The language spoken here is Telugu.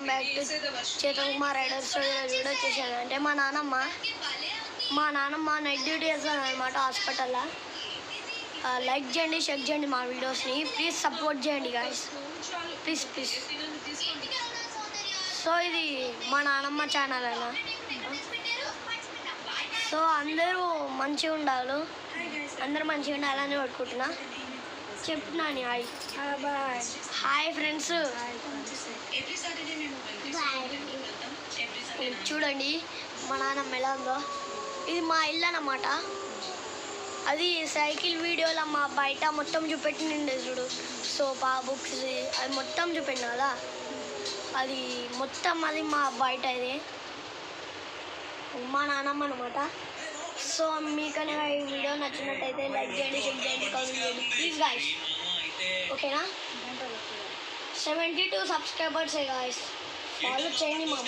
Back to Chetan Kumar riders. Video వచ్చేసాను అంటే మా నాన్నమ్మ నైట్ డ్యూటీ చేస్తాను అనమాట హాస్పిటల్లో. లైక్ చేయండి, షేర్ చేయండి మా వీడియోస్ని. ప్లీజ్ సపోర్ట్ చేయండి గాయస్, ప్లీజ్. సో ఇది మా నాన్నమ్మ ఛానల్ అయినా. సో అందరూ మంచిగా ఉండాలని పట్టుకుంటున్నా. చెప్తున్నాను హాయ్ ఫ్రెండ్స్. చూడండి మా నాన్నమ్మ ఎలా ఉందో. ఇది మా ఇల్లు అన్నమాట. అది సైకిల్ వీడియోలో మా బయట మొత్తం చూపెట్టిండే చూడు. సోఫా, బుక్స్ అది మొత్తం చూపెట్టిన కదా, అది మొత్తం అది మా బయట. ఇది మా నాన్నమ్మ అనమాట. సో మీకనే ఈ వీడియో నచ్చినట్టయితే లైక్ చేయండి, షేర్ చేయండి, కామెంట్ చేయండి ప్లీజ్ గాయస్. ఓకేనా? 72 సబ్స్క్రైబర్స్ గాయస్, ఫాలో చేయండి మామ.